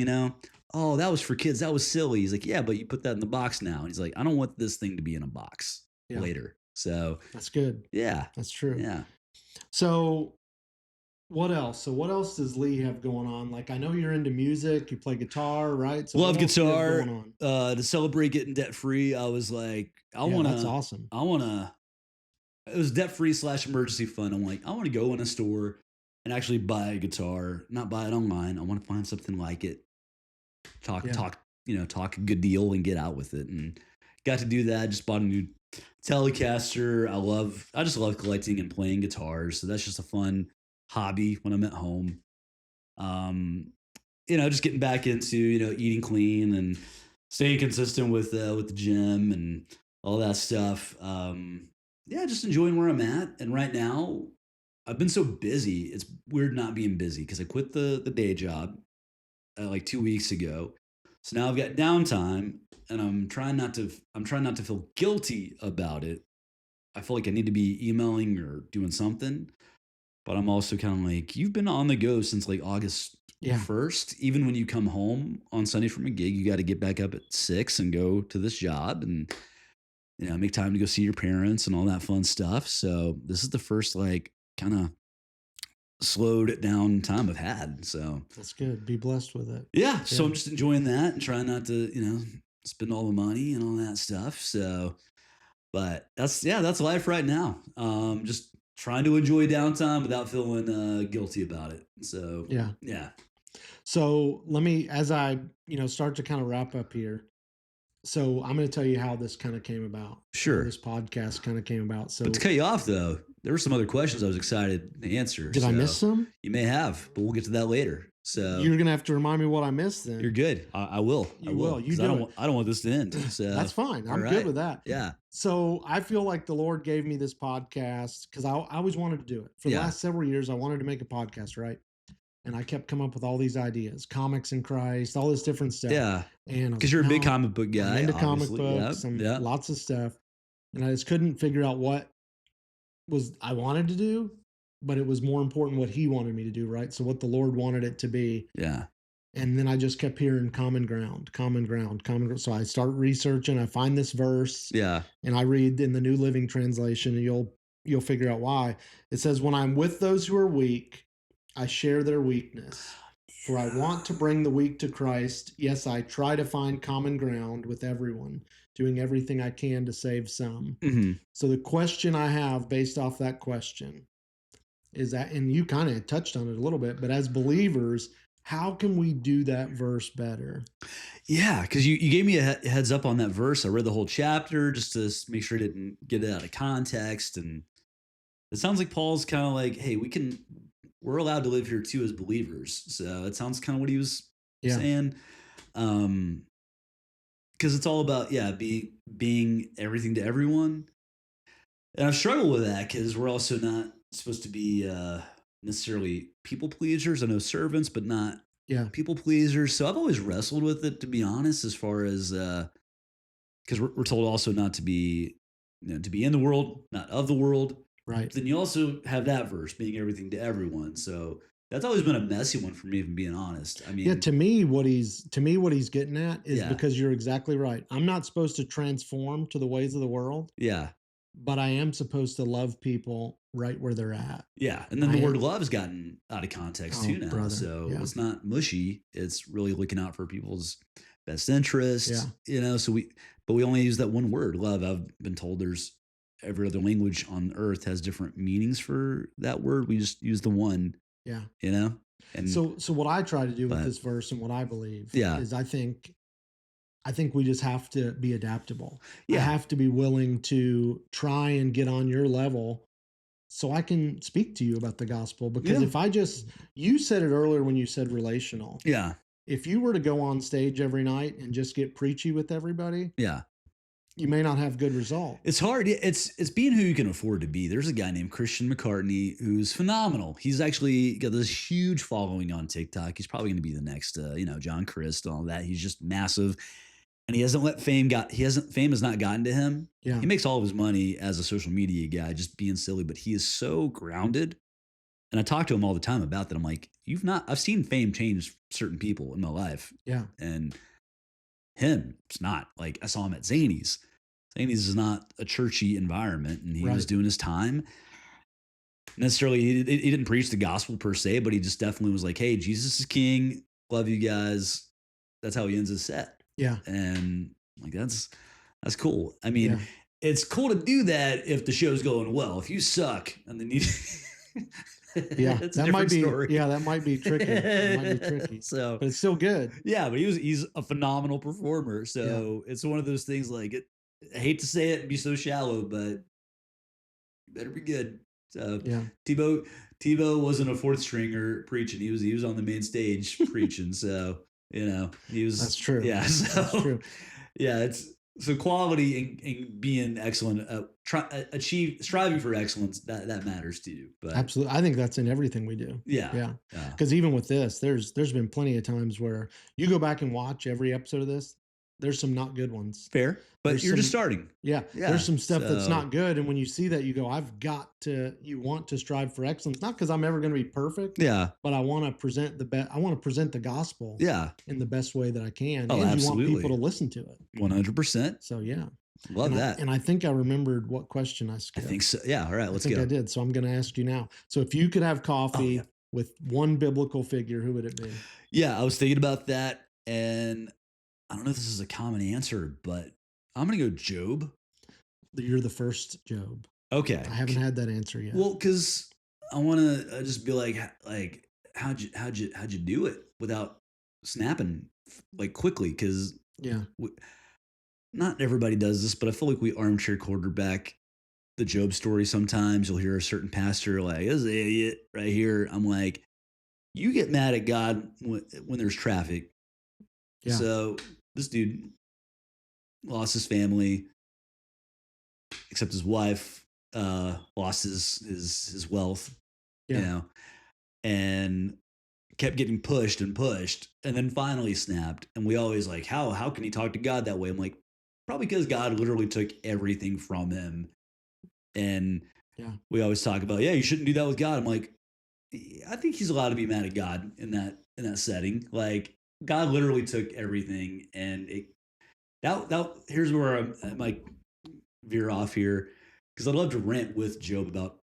Oh, that was for kids. That was silly. He's like, yeah, but you put that in the box now. And he's like, I don't want this thing to be in a box Yeah. later. So That's good. yeah. That's true. Yeah. So, what else? So, what else does Lee have going on? Like, I know you're into music, you play guitar, right? So, what Love else do you have guitar. going on? To celebrate getting debt free, I was like, Yeah, that's awesome. I wanna it was debt free / emergency fund. I'm like, I want to go in a store and actually buy a guitar, not buy it online. I want to find something like it, Yeah. talk a good deal and get out with it. And got to do that. Just bought a new Telecaster. I just love collecting and playing guitars. So that's just a fun hobby when I'm at home. Um, just getting back into, eating clean and staying consistent with the gym and all that stuff. Yeah, just enjoying where I'm at. And right now, I've been so busy. It's weird not being busy because I quit the day job like 2 weeks ago. So now I've got downtime, and I'm trying not to feel guilty about it. I feel like I need to be emailing or doing something, but I'm also kind of like, you've been on the go since like August Yeah. 1st. Even when you come home on Sunday from a gig, you got to get back up at 6 and go to this job and, make time to go see your parents and all that fun stuff. So this is the first like kind of slowed down time I've had. So That's good. Be blessed with it. yeah, so Yeah. I'm just enjoying that and trying not to, spend all the money and all that stuff. So, but that's life right now. Just trying to enjoy downtime without feeling guilty about it. So, Yeah. yeah, So let me, as I, start to kind of wrap up here. So I'm going to tell you how this kind of came about, how sure. this podcast kind of came about. But to So cut you off, though, there were some other questions I was excited to answer. did I miss So some? you may have, but we'll get to that later. So You're going to have to remind me what I missed you're then. good. I will. I You will. will. You Because do it. I don't want this to end. So That's fine. all I'm good right. with that. Yeah. So I feel like the Lord gave me this podcast because I always wanted to do it. For the Yeah. last several years, I wanted to make a podcast, right? And I kept coming up with all these ideas, comics in Christ, all this different stuff. Yeah. And Because you're a big no, comic book guy. I'm into comic obviously. books and Yeah. lots of stuff. And I just couldn't figure out what was I wanted to do, but it was more important what he wanted me to do, right? So what the Lord wanted it to be. Yeah. And then I just kept hearing common ground, common ground, common ground. So I start researching, I find this verse, Yeah. and I read in the New Living Translation, and you'll figure out why. It says, "When I'm with those who are weak, I share their weakness. For I want to bring the weak to Christ. Yes, I try to find common ground with everyone, doing everything I can to save some." Mm-hmm. So the question I have based off that question is that, and you kind of touched on it a little bit, but as believers, how can we do that verse better? Yeah, because you gave me a heads up on that verse. I read the whole chapter just to make sure I didn't get it out of context. And it sounds like Paul's kind of like, hey, we're allowed to live here too as believers. So it sounds kind of what he was saying. Because it's all about, being everything to everyone. And I've struggled with that because we're also not supposed to be necessarily people pleasers. I know servants, but not people pleasers. So I've always wrestled with it, to be honest, as far as because we're told also not to be, to be in the world, not of the world. Right. Then you also have that verse, being everything to everyone. So that's always been a messy one for me, if I'm being honest. I mean, to me, what he's getting at is because you're exactly right. I'm not supposed to transform to the ways of the world. Yeah. But I am supposed to love people right where they're at. Yeah. And then the word love has gotten out of context too now. Brother. So it's not mushy. It's really looking out for people's best interests. So we only use that one word, love. I've been told there's every other language on earth has different meanings for that word. We just use the one. Yeah. And so what I try to do with this verse and what I believe is I think we just have to be adaptable. I have to be willing to try and get on your level so I can speak to you about the gospel. Because if you said it earlier when you said relational. Yeah. If you were to go on stage every night and just get preachy with everybody. Yeah. You may not have good results. It's hard. It's being who you can afford to be. There's a guy named Christian McCartney who's phenomenal. He's actually got this huge following on TikTok. He's probably going to be the next, John Christ and all that. He's just massive. And he hasn't let fame has not gotten to him. Yeah. He makes all of his money as a social media guy, just being silly, but he is so grounded. And I talk to him all the time about that. I'm like, I've seen fame change certain people in my life. Yeah. And him, it's not. Like, I saw him at Zany's. Zany's is not a churchy environment, and he was doing his time. Necessarily, he didn't preach the gospel per se, but he just definitely was like, hey, Jesus is king. Love you guys. That's how he ends his set. Yeah. And like, that's cool. I mean, it's cool to do that if the show's going well. If you suck and then you that might be story. That might be tricky. So, but it's still good. Yeah, but he's a phenomenal performer. So it's one of those things like I hate to say it and be so shallow, but you better be good. So Tebow wasn't a fourth stringer preaching. He was on the main stage preaching. So he was. That's true. Yeah, so, that's true. Yeah, it's so quality and being excellent. Striving for excellence that matters to you. But absolutely, I think that's in everything we do. Yeah. Because even with this, there's been plenty of times where you go back and watch every episode of this. There's some not good ones. Fair, but you're just starting. Yeah, there's some stuff that's not good, and when you see that, you go, you want to strive for excellence, not because I'm ever going to be perfect. Yeah, but I want to present the best. I want to present the gospel. Yeah, in the best way that I can. Oh, and absolutely. You want people to listen to it. 100%. So yeah, love that. And I think I remembered what question I skipped. I think so. Yeah. All right, let's go. I did. So I'm going to ask you now. So if you could have coffee with one biblical figure, who would it be? Yeah, I was thinking about that, and I don't know if this is a common answer, but I'm gonna go Job. You're the first Job. I Okay. haven't had that answer yet. Well, because I want to just be like, how'd you do it without snapping like quickly? Because Yeah. not everybody does this, but I feel like we armchair quarterback the Job story. Sometimes you'll hear a certain pastor like, "This is an idiot right here." I'm like, you get mad at God when there's traffic. Yeah. So this dude lost his family, except his wife lost his wealth, you Yeah. know, and kept getting pushed and pushed, and then finally snapped. And we always like, how can he talk to God that way? I'm like, probably because God literally took everything from him. And Yeah. we always talk about, yeah, you shouldn't do that with God. I'm like, I think he's allowed to be mad at God in that setting. Like God literally took everything, and that here's where I might veer off here because I'd love to rant with Job about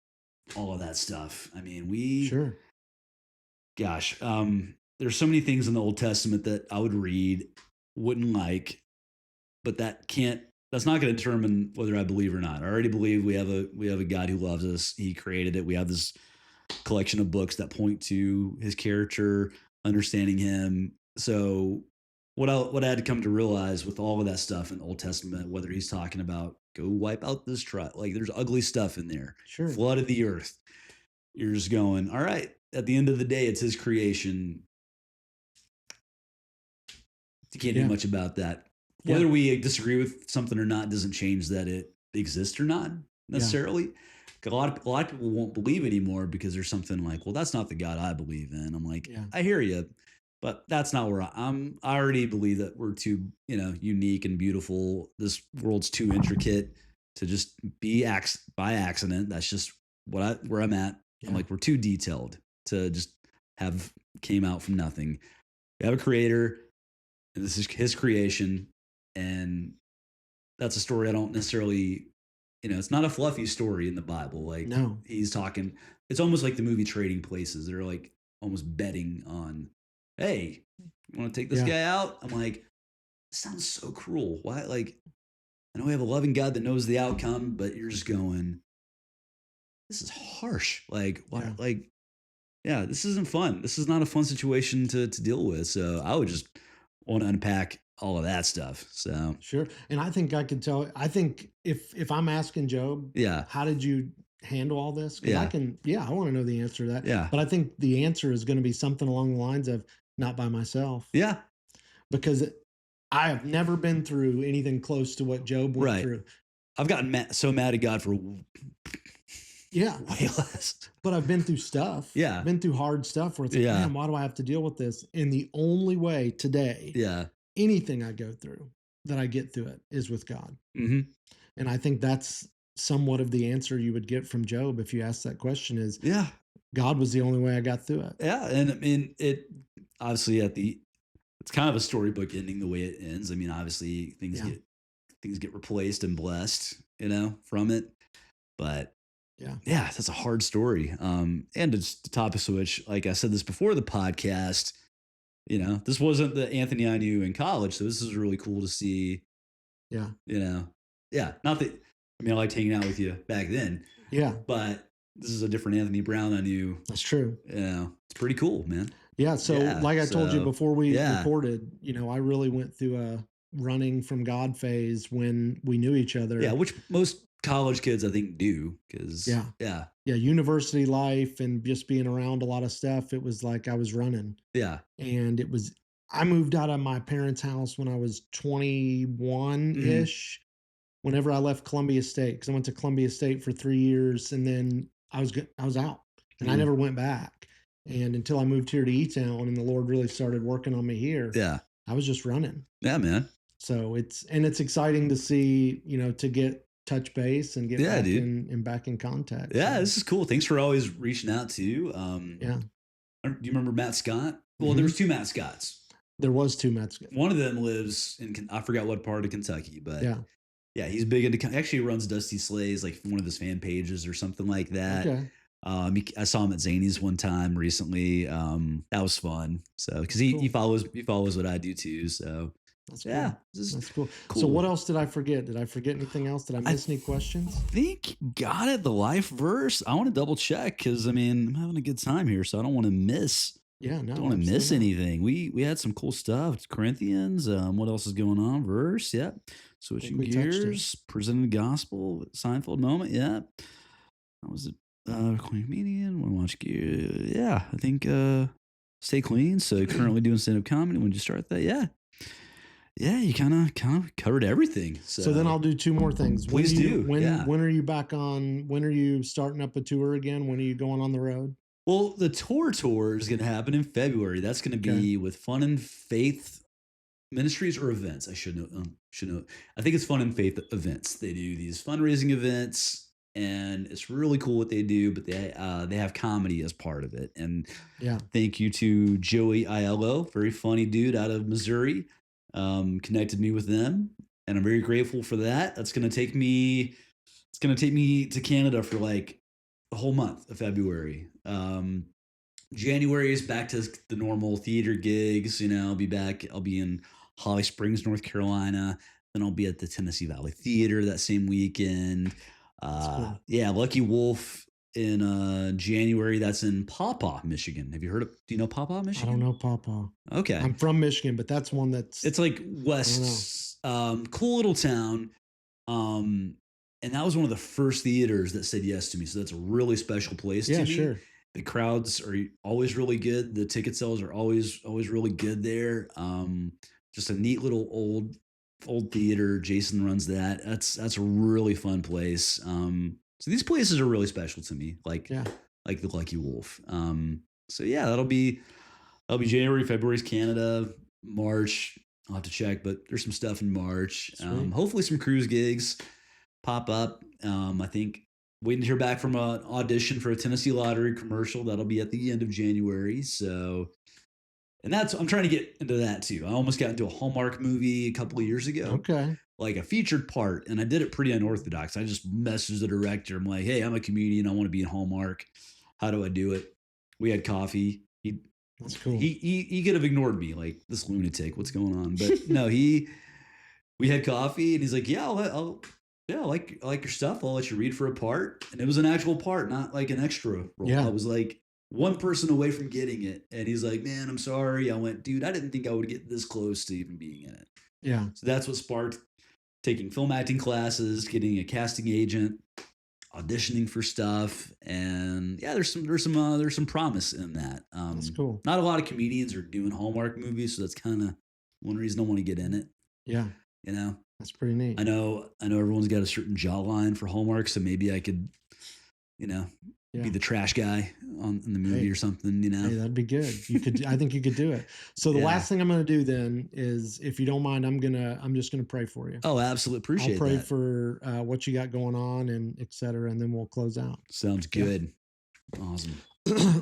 all of that stuff. I mean, Sure. gosh, there's so many things in the Old Testament that I would read, wouldn't like, but that's not going to determine whether I believe or not. I already believe we have a God who loves us. He created it. We have this collection of books that point to his character, understanding him. So what I had to come to realize with all of that stuff in the Old Testament, whether he's talking about go wipe out this tribe, like there's ugly stuff in there, Sure. flood of the earth. You're just going, all right. At the end of the day, it's his creation. You can't do Yeah. much about that. Yeah. Whether we disagree with something or not doesn't change that it exists or not necessarily. 'Cause a lot of people won't believe anymore because there's something like, well, that's not the God I believe in. I'm like, Yeah. I hear you, but that's not where I'm. I already believe that we're too, unique and beautiful. This world's too intricate to just be by accident. That's just where I'm at. I'm Yeah. like, we're too detailed to just have came out from nothing. We have a creator, and this is his creation, and that's a story I don't necessarily, it's not a fluffy story in the Bible. Like No. he's talking, it's almost like the movie Trading Places. They're like almost betting on, hey, you want to take this Yeah. guy out? I'm like, this sounds so cruel. Why? Like, I know we have a loving God that knows the outcome, but you're just going, this is harsh. Like, why? Yeah. Like, yeah, this isn't fun. This is not a fun situation to deal with. So I would just want to unpack all of that stuff. So Sure. And I think I could tell. I think if I'm asking Job, yeah, how did you handle all this? Because I yeah, can. Yeah, I want to know the answer to that. yeah, But I think the answer is going to be something along the lines of not by myself, yeah. because I have never been through anything close to what Job went Right. through. I've gotten so mad at God for Yeah. way less. But I've been through stuff. Yeah. Been through hard stuff where it's like, Yeah. man, why do I have to deal with this? And the only way today, Yeah. anything I go through, that I get through it is with God. Hmm. And I think that's somewhat of the answer you would get from Job if you ask that question is Yeah. God was the only way I got through it. Yeah. And I mean, it obviously it's kind of a storybook ending the way it ends. I mean, obviously Yeah. things get replaced and blessed, from it. But Yeah. yeah, that's a hard story. And it's the topic switch. Like I said this before the podcast, this wasn't the Anthony I knew in college. So this is really cool to see, Yeah. yeah, not that, I mean, I liked hanging out with you back then, Yeah. but this is a different Anthony Brown I knew, That's true. it's pretty cool, man. Yeah. So, Yeah. like I told you So, before we yeah. recorded, I really went through a running from God phase when we knew each other. Yeah. Which most college kids, I think, do. Cause, Yeah. Yeah. Yeah. University life and just being around a lot of stuff. It was like I was running. Yeah. And I moved out of my parents' house when I was 21 ish. Whenever I left Columbia State, because I went to Columbia State for 3 years, and then I was out, and I Mhm. never went back. And until I moved here to E-Town, and the Lord really started working on me here, Yeah. I was just running. Yeah, man. So it's exciting to see, to get touch base and get Yeah, back dude. back in contact. Yeah. So, This is cool. Thanks for always reaching out too. yeah, Do you remember Matt Scott? Well, Mhm. there's two Matt Scotts. there was two Mets. One of them lives in, I forgot what part of Kentucky, but Yeah. yeah, he's big into, actually runs Dusty Slays, like one of his fan pages or something like that. Okay. I saw him at Zany's one time recently. That was fun. So, cause he Cool. follows what I do too. So That's Yeah, cool. this is That's cool. So cool. what else did I forget? Did I forget anything else? Did I I miss any questions? think got it. The life verse. I want to double check because I mean I'm having a good time here, so I don't want to miss. Yeah, Don't no, want to miss absolutely not. anything. We had some cool stuff. It's Corinthians. What else is going on? Verse. Yep. I think Switching we touched it. gears. Presenting the gospel. Seinfeld moment. Yep. That was it. Clean comedian. Want to watch gear? Yeah. I think stay clean. So currently doing stand up comedy. When did you start that? Yeah. Yeah. You kind of covered everything. So then So I'll do two more things. When please do you do. Yeah. when are you back on? When are you starting up a tour again? When are you going on the road? Well, the tour is going to happen in February. That's going to Okay. be with Fun and Faith Ministries or events. I should know. Should know. I think it's Fun and Faith events. They do these fundraising events, and it's really cool what they do. But they have comedy as part of it. And Yeah. thank you to Joey Aiello, very funny dude out of Missouri, connected me with them, and I'm very grateful for that. That's going to take me. It's going to take me to Canada for like the whole month of February. January is back to the normal theater gigs. I'll be back. I'll be in Holly Springs, North Carolina. Then I'll be at the Tennessee Valley Theater that same weekend. That's cool. Yeah, Lucky Wolf in January. That's in Pawpaw, Michigan. Have you heard of? Do you know Pawpaw, I don't Michigan? know Pawpaw. Okay, I'm from Michigan, but that's one that's it's like I don't know. West, cool little town. Um, and that was one of the first theaters that said yes to me. So that's a really special place to Yeah, me. sure. The crowds are always really good. The ticket sales are always really good there. Just a neat little old theater. Jason runs that. That's a really fun place. So these places are really special to me, Yeah. like the Lucky Wolf. So yeah, that'll be January, February's Canada, March. I'll have to check, but there's some stuff in March. Sweet. Hopefully some cruise gigs pop up. I think waiting to hear back from an audition for a Tennessee Lottery commercial. That'll be at the end of January. So, and I'm trying to get into that too. I almost got into a Hallmark movie a couple of years ago, Okay. like a featured part, and I did it pretty unorthodox. I just messaged the director. I'm like, hey, I'm a comedian. I want to be in Hallmark. How do I do it? We had coffee. That's cool. He could have ignored me, like this lunatic. What's going on? But no, we had coffee, and he's like, yeah, yeah, I like your stuff. I'll let you read for a part. And it was an actual part, not like an extra role. Yeah. I was like one person away from getting it. And he's like, man, I'm sorry. I went, dude, I didn't think I would get this close to even being in it. Yeah. So that's what sparked taking film acting classes, getting a casting agent, auditioning for stuff. And yeah, there's some promise in that. That's cool. Not a lot of comedians are doing Hallmark movies. So that's kind of one reason I want to get in it. Yeah. You know, That's pretty neat. I know everyone's got a certain jawline for Hallmark, so maybe I could, Yeah. be the trash guy in the movie Hey. or something, Hey, that'd be good. I think you could do it. So the Yeah. last thing I'm going to do then is, if you don't mind, I'm just going to pray for you. Oh, absolutely. Appreciate I'll pray that. for what you got going on and et cetera, and then we'll close out. Sounds Yeah. good. Awesome.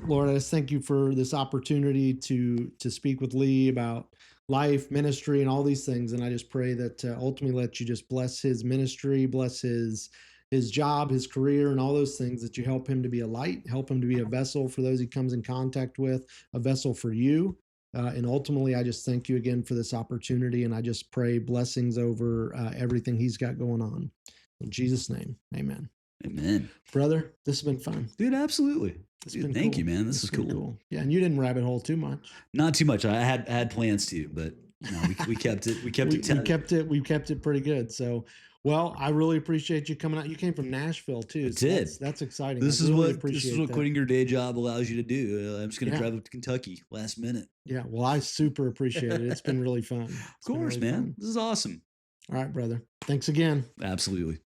Lord, I just thank you for this opportunity to speak with Lee about life, ministry, and all these things. And I just pray that ultimately let you just bless his ministry, bless his job, his career, and all those things, that you help him to be a light, help him to be a vessel for those he comes in contact with, a vessel for you. And ultimately, I just thank you again for this opportunity. And I just pray blessings over everything he's got going on. In Jesus' name, amen. Amen. Brother, this has been fun. Dude, absolutely. It's Dude, been thank cool. you, man. This It's is been cool. Yeah, and you didn't rabbit hole too much. Not too much. I had plans to, but no, we kept it. We kept it. We kept it pretty good. So, well, I really appreciate you coming out. You came from Nashville too. I So did. That's exciting. This I is really what appreciate that. quitting your day job allows you to do. I'm just going to Yeah. drive up to Kentucky last minute. Yeah, well, I super appreciate it. It's been really fun. Of course, man. This is awesome. All right, brother. Thanks again. Absolutely.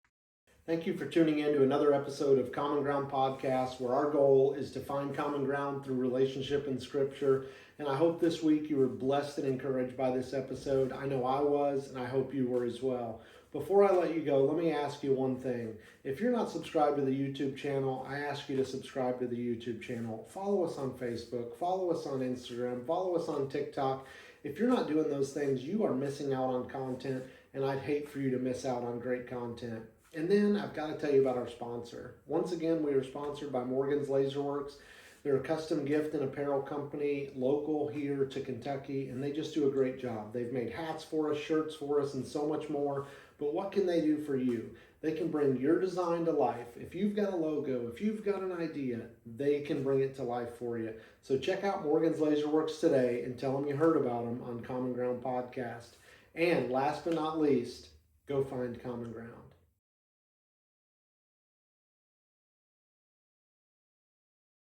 Thank you for tuning in to another episode of Common Ground Podcast, where our goal is to find common ground through relationship and scripture. And I hope this week you were blessed and encouraged by this episode. I know I was, and I hope you were as well. Before I let you go, let me ask you one thing. If you're not subscribed to the YouTube channel, I ask you to subscribe to the YouTube channel. Follow us on Facebook, follow us on Instagram, follow us on TikTok. If you're not doing those things, you are missing out on content, and I'd hate for you to miss out on great content. And then I've got to tell you about our sponsor. Once again, we are sponsored by Morgan's Laser Works. They're a custom gift and apparel company local here to Kentucky, and they just do a great job. They've made hats for us, shirts for us, and so much more. But what can they do for you? They can bring your design to life. If you've got a logo, if you've got an idea, they can bring it to life for you. So check out Morgan's Laser Works today and tell them you heard about them on Common Ground Podcast. And last but not least, go find common ground.